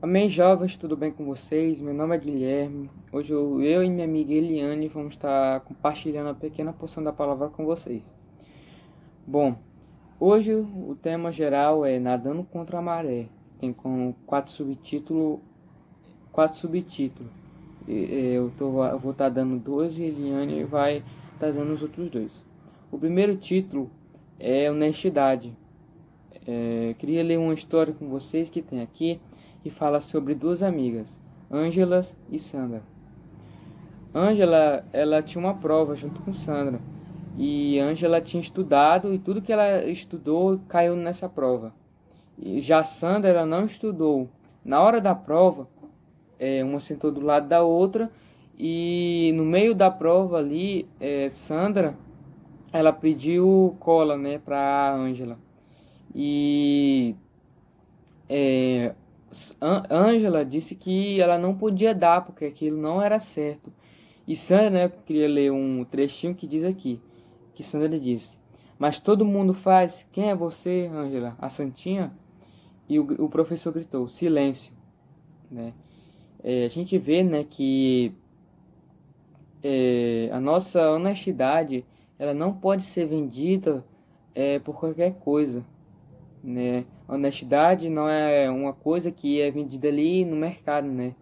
Amém, jovens, tudo bem com vocês? Meu nome é Guilherme. Hoje eu e minha amiga Eliane vamos estar compartilhando uma pequena porção da palavra com vocês. Bom, hoje o tema geral é Nadando contra a Maré. Tem com quatro subtítulos. Eu vou estar dando dois e Eliane vai estar dando os outros dois. O primeiro título é Honestidade. Queria ler uma história com vocês que tem aqui, que fala sobre duas amigas, Ângela e Sandra. Ângela, ela tinha uma prova junto com Sandra, e Ângela tinha estudado e tudo que ela estudou caiu nessa prova. E já Sandra, ela não estudou. Na hora da prova, uma sentou do lado da outra, e no meio da prova ali, Sandra, ela pediu cola, né, para Ângela. E Ângela disse que ela não podia dar, porque aquilo não era certo. E Sandra, né, eu queria ler um trechinho que diz aqui, que Sandra disse: mas todo mundo faz, quem é você, Ângela? A Santinha? E o professor gritou: silêncio, né? A gente vê, né, que a nossa honestidade, ela não pode ser vendida por qualquer coisa, né? Honestidade não é uma coisa que é vendida ali no mercado, né?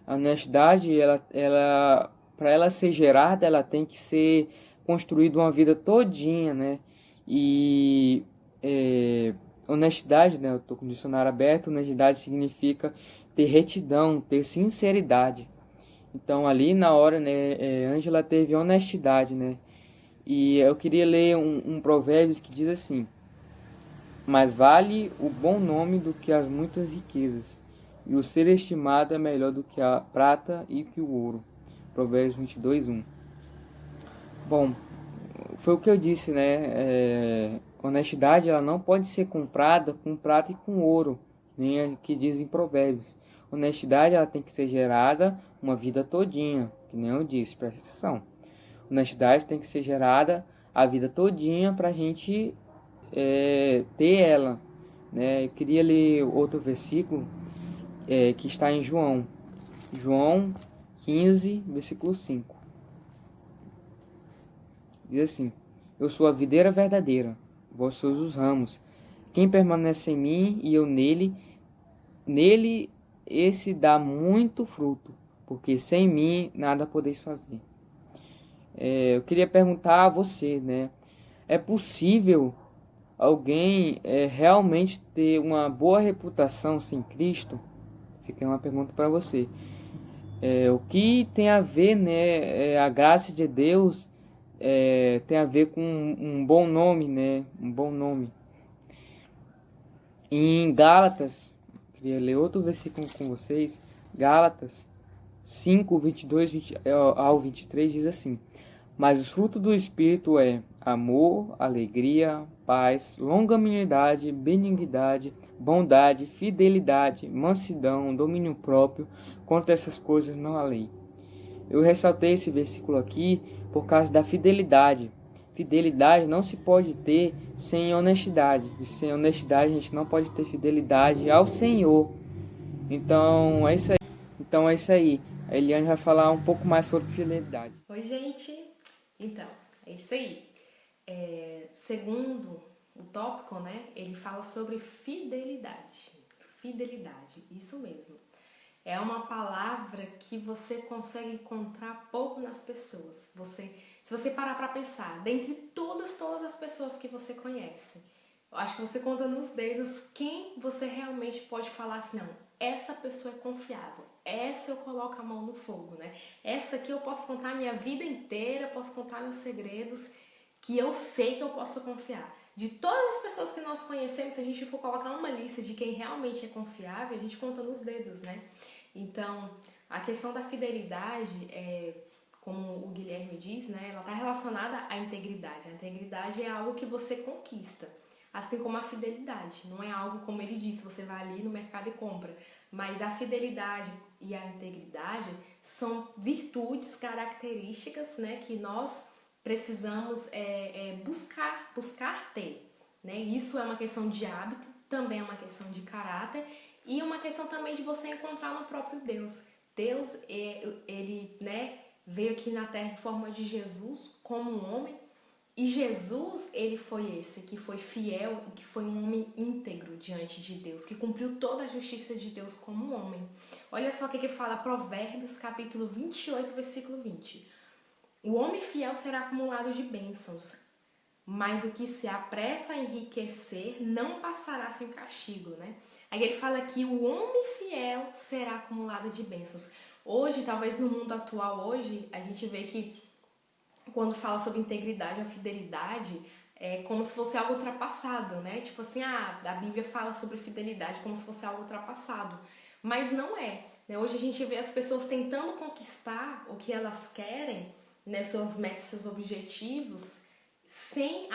A honestidade, ela para ela ser gerada, ela tem que ser construída uma vida todinha, né? E honestidade, né? Eu tô com o dicionário aberto. Honestidade significa ter retidão, ter sinceridade. Então ali na hora, né? Ângela teve honestidade, né? E eu queria ler um provérbio que diz assim: mais vale o bom nome do que as muitas riquezas, e o ser estimado é melhor do que a prata e que o ouro. Provérbios 22:1. Bom, foi o que eu disse, né? Honestidade, ela não pode ser comprada com prata e com ouro, nem é que diz em Provérbios. Honestidade, ela tem que ser gerada uma vida todinha, que nem eu disse, presta atenção. Honestidade tem que ser gerada a vida todinha para a gente ter ela, né? Eu queria ler outro versículo que está em João 15, versículo 5. Diz assim: eu sou a videira verdadeira, vós sois os ramos. Quem permanece em mim e eu nele esse dá muito fruto, porque sem mim nada podeis fazer. Eu queria perguntar a você, né? É possível alguém realmente ter uma boa reputação sem Cristo? Fica uma pergunta para você. O que tem a ver, né? A graça de Deus tem a ver com um bom nome, né? Um bom nome. Em Gálatas, queria ler outro versículo com vocês. Gálatas 5, 22 ao 23 diz assim: mas o fruto do Espírito é amor, alegria, paz, longanimidade, benignidade, bondade, fidelidade, mansidão, domínio próprio. Contra essas coisas não há lei. Eu ressaltei esse versículo aqui por causa da fidelidade. Fidelidade não se pode ter sem honestidade. E sem honestidade a gente não pode ter fidelidade ao Senhor. Então é isso aí. A Eliane vai falar um pouco mais sobre fidelidade. Oi, gente! Então, é isso aí. Segundo o tópico, né, ele fala sobre fidelidade. Fidelidade, isso mesmo. É uma palavra que você consegue encontrar pouco nas pessoas. Se você parar para pensar, dentre todas as pessoas que você conhece, eu acho que você conta nos dedos quem você realmente pode falar assim, não, essa pessoa é confiável, essa eu coloco a mão no fogo, né? Essa aqui eu posso contar a minha vida inteira, posso contar meus segredos, que eu sei que eu posso confiar. De todas as pessoas que nós conhecemos, se a gente for colocar uma lista de quem realmente é confiável, a gente conta nos dedos, né? Então, a questão da fidelidade como o Guilherme diz, né, ela está relacionada à integridade. A integridade é algo que você conquista, assim como a fidelidade. Não é algo, como ele disse, você vai ali no mercado e compra. Mas a fidelidade e a integridade são virtudes, características, né, que nós precisamos buscar ter. Né? Isso é uma questão de hábito, também é uma questão de caráter E uma questão também de você encontrar no próprio Deus. Deus, ele, né, veio aqui na Terra em forma de Jesus como um homem. E Jesus, ele foi esse que foi fiel e que foi um homem íntegro diante de Deus, que cumpriu toda a justiça de Deus como um homem. Olha só o que fala Provérbios, capítulo 28, versículo 20. O homem fiel será acumulado de bênçãos, mas o que se apressa a enriquecer não passará sem castigo, né? Aí ele fala que o homem fiel será acumulado de bênçãos. Hoje, talvez no mundo atual, hoje, a gente vê que quando fala sobre integridade ou fidelidade, é como se fosse algo ultrapassado, né? Tipo assim, a Bíblia fala sobre fidelidade como se fosse algo ultrapassado. Mas não é, né? Hoje a gente vê as pessoas tentando conquistar o que elas querem, né? Suas metas, seus objetivos, sem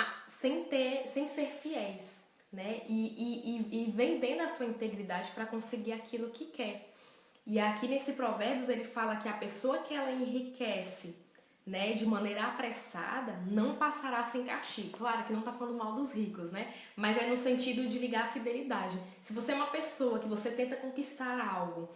ser fiéis, né? E vendendo a sua integridade para conseguir aquilo que quer. E aqui nesse Provérbios ele fala que a pessoa que ela enriquece, né, de maneira apressada, não passará sem castigo. Claro que não está falando mal dos ricos, né? Mas é no sentido de ligar a fidelidade. Se você é uma pessoa que você tenta conquistar algo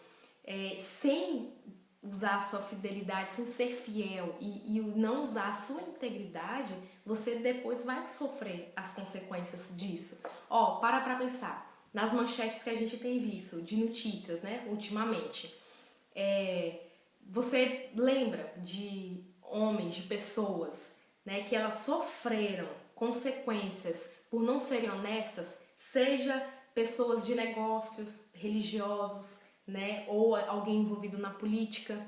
sem usar a sua fidelidade, sem ser fiel e não usar a sua integridade, você depois vai sofrer as consequências disso. Ó, para pensar. Nas manchetes que a gente tem visto de notícias, né, ultimamente. Você lembra de homens, de pessoas, né, que elas sofreram consequências por não serem honestas, seja pessoas de negócios, religiosos, né, ou alguém envolvido na política.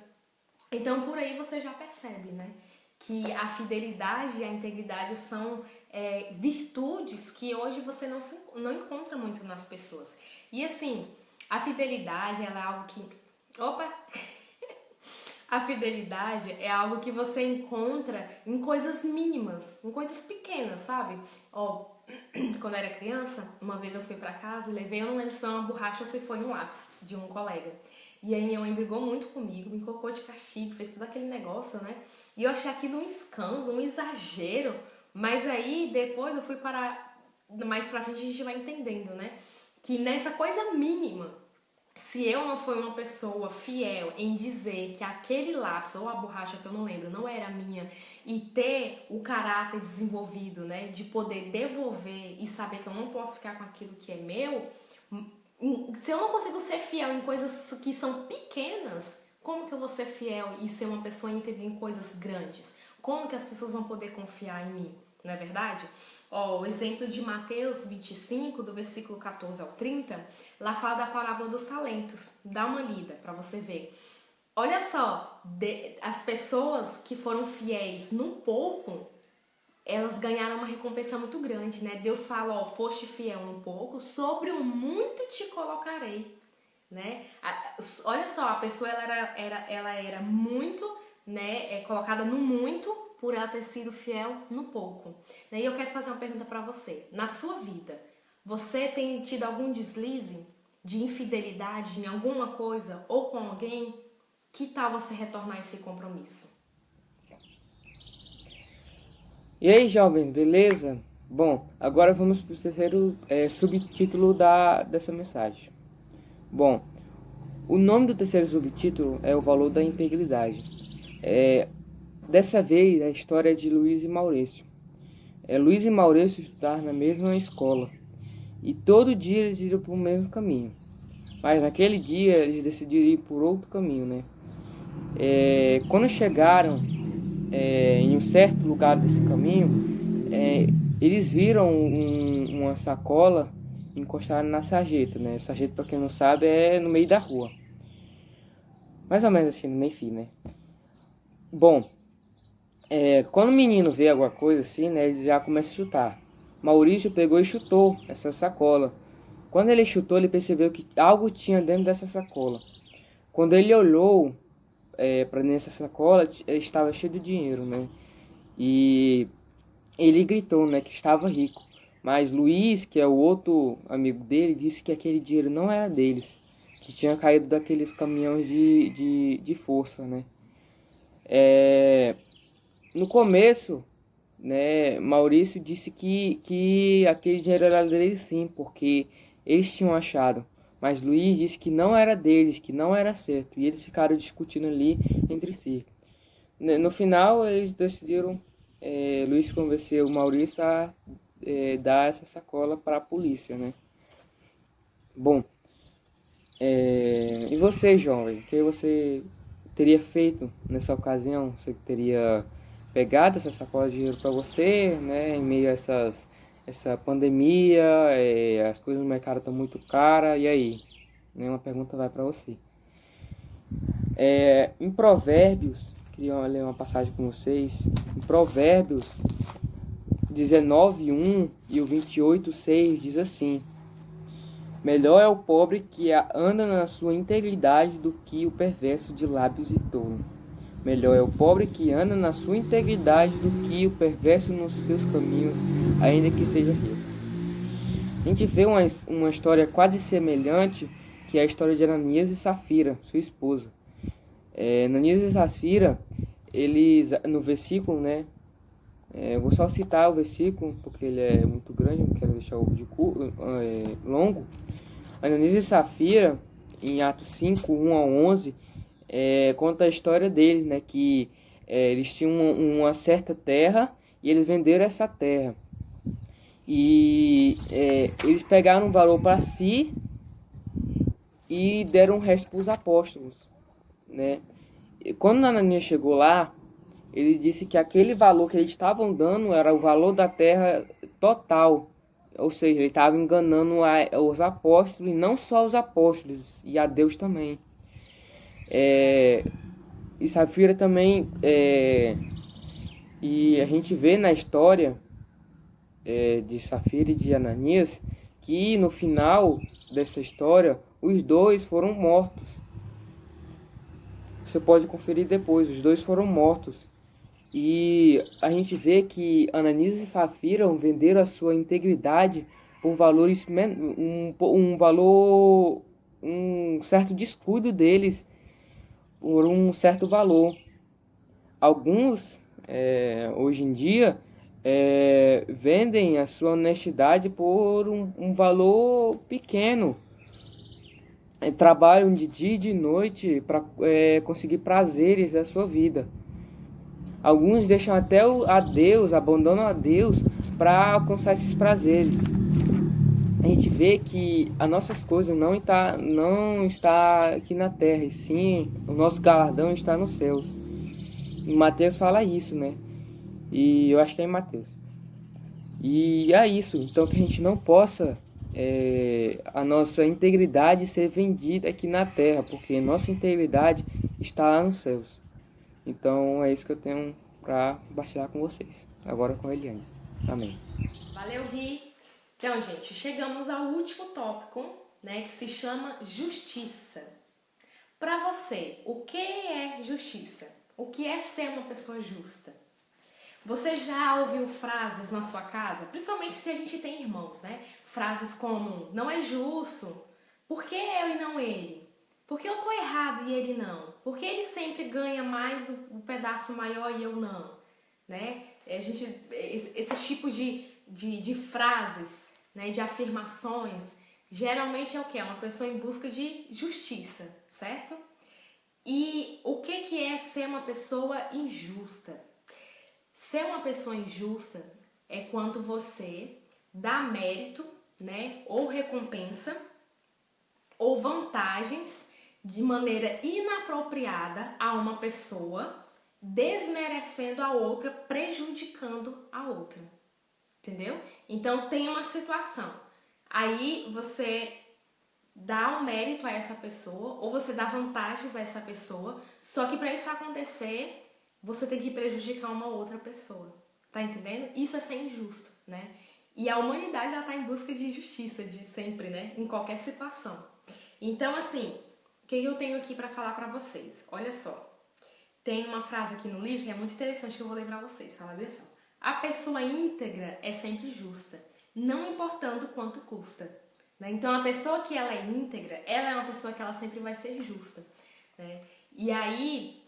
Então por aí você já percebe, né, que a fidelidade e a integridade são virtudes que hoje você não encontra muito nas pessoas. E assim, a fidelidade ela é algo que... Opa! A fidelidade é algo que você encontra em coisas mínimas, em coisas pequenas, sabe? Ó, quando eu era criança, uma vez eu fui pra casa e levei, eu não lembro se foi uma borracha ou se foi um lápis de um colega. E aí minha mãe brigou muito comigo, me colocou de castigo, fez todo aquele negócio, né? E eu achei aquilo um escândalo, um exagero. Mas aí depois eu fui para... Mais pra frente a gente vai entendendo, né? Que nessa coisa mínima, se eu não for uma pessoa fiel em dizer que aquele lápis ou a borracha que eu não lembro não era minha e ter o caráter desenvolvido, né, de poder devolver e saber que eu não posso ficar com aquilo que é meu, se eu não consigo ser fiel em coisas que são pequenas, como que eu vou ser fiel e ser uma pessoa íntegra em coisas grandes? Como que as pessoas vão poder confiar em mim, não é verdade? Ó, o exemplo de Mateus 25, do versículo 14 ao 30, lá fala da parábola dos talentos. Dá uma lida para você ver. Olha só, as pessoas que foram fiéis num pouco, elas ganharam uma recompensa muito grande, né? Deus fala, ó, foste fiel um pouco, sobre o muito te colocarei, né? Olha só, a pessoa ela era muito, né, colocada no muito por ela ter sido fiel no pouco. E eu quero fazer uma pergunta para você. Na sua vida, você tem tido algum deslize de infidelidade em alguma coisa ou com alguém? Que tal você retornar esse compromisso? E aí, jovens, beleza? Bom, agora vamos para o terceiro subtítulo dessa mensagem. Bom, o nome do terceiro subtítulo é o valor da integridade. Dessa vez, a história é de Luiz e Maurício. Luiz e Maurício estudaram na mesma escola e todo dia eles iam para o mesmo caminho. Mas naquele dia eles decidiram ir por outro caminho, né? Quando chegaram em um certo lugar desse caminho, eles viram uma sacola encostada na sarjeta, né? Sarjeta, para quem não sabe, é no meio da rua. Mais ou menos assim, no meio fim, né? Bom, quando o menino vê alguma coisa assim, né, ele já começa a chutar. Maurício pegou e chutou essa sacola. Quando ele chutou, ele percebeu que algo tinha dentro dessa sacola. Quando ele olhou para nessa sacola, estava cheio de dinheiro, né? E ele gritou, né, que estava rico. Mas Luiz, que é o outro amigo dele, disse que aquele dinheiro não era deles, que tinha caído daqueles caminhões de força, né? No começo, né, Maurício disse que aquele dinheiro era dele sim, porque eles tinham achado. Mas Luiz disse que não era deles, que não era certo. E eles ficaram discutindo ali entre si. No final, eles decidiram, Luiz convenceu o Maurício a dar essa sacola para a polícia, né? Bom, e você, jovem, o que você teria feito nessa ocasião? Você teria pegado essa sacola de dinheiro para você, né? Em meio a essa pandemia, as coisas no mercado estão muito caras, e aí? Nenhuma pergunta vai para você. Em Provérbios, queria ler uma passagem com vocês. Em Provérbios 19:1 e o 28:6 diz assim: melhor é o pobre que anda na sua integridade do que o perverso de lábios e tolo. Melhor é o pobre que anda na sua integridade do que o perverso nos seus caminhos, ainda que seja rico. A gente vê uma história quase semelhante, que é a história de Ananias e Safira, sua esposa. Ananias e Safira, eles, no versículo, né? Eu vou só citar o versículo, porque ele é muito grande, não quero deixar o vídeo longo. Ananias e Safira, em Atos 5, 1 a 11, conta a história deles, né? Que eles tinham uma certa terra e eles venderam essa terra. E eles pegaram um valor para si e deram o resto para os apóstolos, né? E quando Ananias chegou lá, ele disse que aquele valor que eles estavam dando era o valor da terra total. Ou seja, ele estava enganando os apóstolos, e não só os apóstolos, e a Deus também. E Safira também, e a gente vê na história de Safira e de Ananias, que no final dessa história, os dois foram mortos. Você pode conferir depois, os dois foram mortos. E a gente vê que Ananias e Safira venderam a sua integridade por valores, um certo descuido deles por um certo valor. Alguns, hoje em dia, vendem a sua honestidade por um valor pequeno. Trabalham de dia e de noite para conseguir prazeres da sua vida. Alguns deixam até a Deus, abandonam a Deus para alcançar esses prazeres. A gente vê que as nossas coisas não está aqui na terra, e sim o nosso galardão está nos céus. Em Mateus fala isso, né? E eu acho que é em Mateus. E é isso. Então que a gente não possa a nossa integridade ser vendida aqui na terra, porque nossa integridade está lá nos céus. Então é isso que eu tenho para compartilhar com vocês. Agora com a Eliane. Amém. Valeu, Gui! Então, gente, chegamos ao último tópico, né, que se chama justiça. Para você, o que é justiça? O que é ser uma pessoa justa? Você já ouviu frases na sua casa, principalmente se a gente tem irmãos, né? Frases como, não é justo, por que eu e não ele? Por que eu tô errado e ele não? Por que ele sempre ganha mais o pedaço maior e eu não? Né? Esse tipo de frases, né, de afirmações, geralmente é o quê? É uma pessoa em busca de justiça, certo? E o que é ser uma pessoa injusta? Ser uma pessoa injusta é quando você dá mérito, né, ou recompensa, ou vantagens de maneira inapropriada a uma pessoa, desmerecendo a outra, prejudicando a outra. Entendeu? Então tem uma situação. Aí você dá um mérito a essa pessoa, ou você dá vantagens a essa pessoa, só que para isso acontecer, você tem que prejudicar uma outra pessoa. Tá entendendo? Isso é ser injusto, né? E a humanidade já tá em busca de justiça, de sempre, né? Em qualquer situação. Então, assim, o que eu tenho aqui para falar para vocês? Olha só. Tem uma frase aqui no livro que é muito interessante que eu vou ler para vocês. Fala bem assim. A pessoa íntegra é sempre justa, não importando quanto custa. Né? Então, a pessoa que ela é íntegra, ela é uma pessoa que ela sempre vai ser justa. Né? E aí,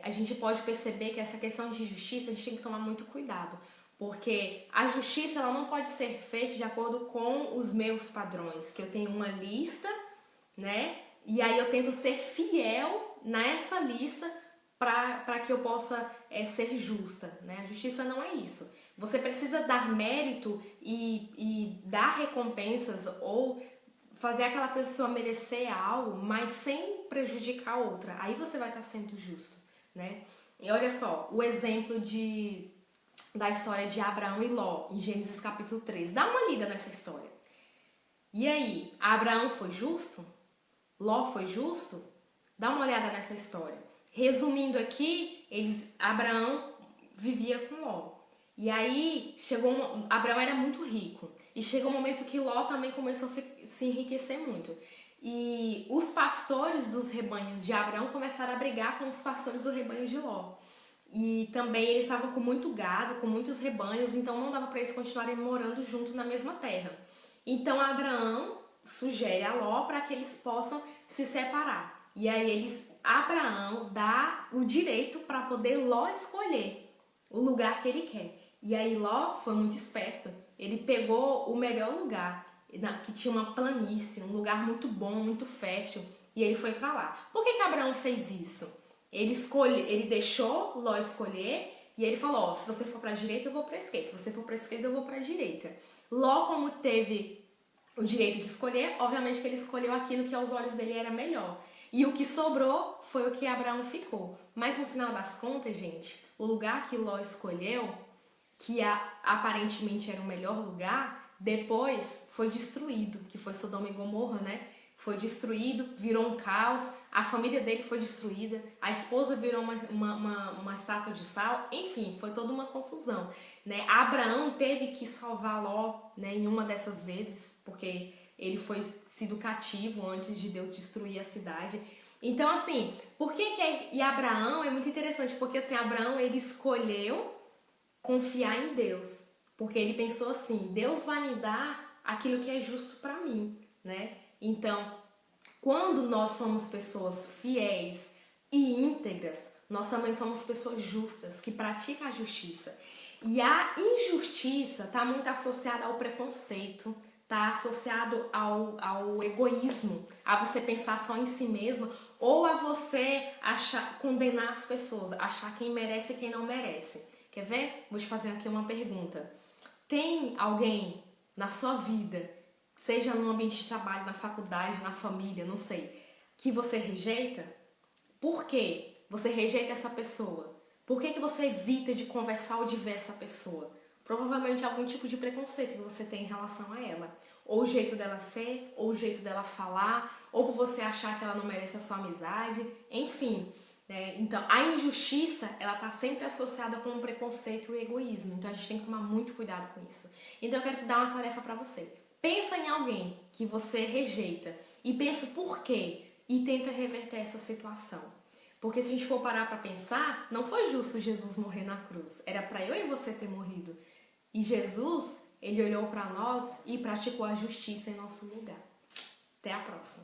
a gente pode perceber que essa questão de justiça, a gente tem que tomar muito cuidado. Porque a justiça ela não pode ser feita de acordo com os meus padrões, que eu tenho uma lista né? E aí eu tento ser fiel nessa lista para que eu possa ser justa, né? A justiça não é isso. Você precisa dar mérito e dar recompensas ou fazer aquela pessoa merecer algo, mas sem prejudicar a outra. Aí você vai estar sendo justo, né? E olha só, o exemplo da história de Abraão e Ló, em Gênesis capítulo 3. Dá uma lida nessa história. E aí, Abraão foi justo? Ló foi justo? Dá uma olhada nessa história. Resumindo aqui, Abraão vivia com Ló. E aí, Abraão era muito rico. E chegou um momento que Ló também começou a se enriquecer muito. E os pastores dos rebanhos de Abraão começaram a brigar com os pastores do rebanho de Ló. E também eles estavam com muito gado, com muitos rebanhos, então não dava para eles continuarem morando junto na mesma terra. Então Abraão sugere a Ló para que eles possam se separar. E aí Abraão dá o direito para poder Ló escolher o lugar que ele quer. E aí Ló foi muito esperto. Ele pegou o melhor lugar, que tinha uma planície, um lugar muito bom, muito fértil, e ele foi para lá. Por que Abraão fez isso? Ele deixou Ló escolher e ele falou, ó, se você for para a direita, eu vou para a esquerda. Se você for para a esquerda, eu vou para a direita. Ló, como teve o direito de escolher, obviamente que ele escolheu aquilo que aos olhos dele era melhor. E o que sobrou foi o que Abraão ficou. Mas no final das contas, gente, o lugar que Ló escolheu, que aparentemente era o melhor lugar, depois foi destruído, que foi Sodoma e Gomorra, né? Foi destruído, virou um caos, a família dele foi destruída, a esposa virou uma estátua de sal, enfim, foi toda uma confusão, né? Abraão teve que salvar Ló, né, em uma dessas vezes, porque ele foi sido cativo antes de Deus destruir a cidade. Então, assim, e Abraão é muito interessante, porque assim, Abraão ele escolheu confiar em Deus, porque ele pensou assim, Deus vai me dar aquilo que é justo para mim, né? Então, quando nós somos pessoas fiéis e íntegras, nós também somos pessoas justas, que praticam a justiça. E a injustiça está muito associada ao preconceito, está associado ao egoísmo, a você pensar só em si mesmo, ou a você condenar as pessoas, achar quem merece e quem não merece. Quer ver? Vou te fazer aqui uma pergunta. Tem alguém na sua vida, seja no ambiente de trabalho, na faculdade, na família, não sei, que você rejeita? Por quê? Você rejeita essa pessoa? Por que você evita de conversar ou de ver essa pessoa? Provavelmente algum tipo de preconceito que você tem em relação a ela. Ou o jeito dela ser, ou o jeito dela falar, ou por você achar que ela não merece a sua amizade, enfim. Então, a injustiça, ela está sempre associada com o preconceito e o egoísmo. Então, a gente tem que tomar muito cuidado com isso. Então, eu quero dar uma tarefa para você. Pensa em alguém que você rejeita e pensa o porquê e tenta reverter essa situação. Porque se a gente for parar para pensar, não foi justo Jesus morrer na cruz. Era para eu e você ter morrido. E Jesus, ele olhou para nós e praticou a justiça em nosso lugar. Até a próxima.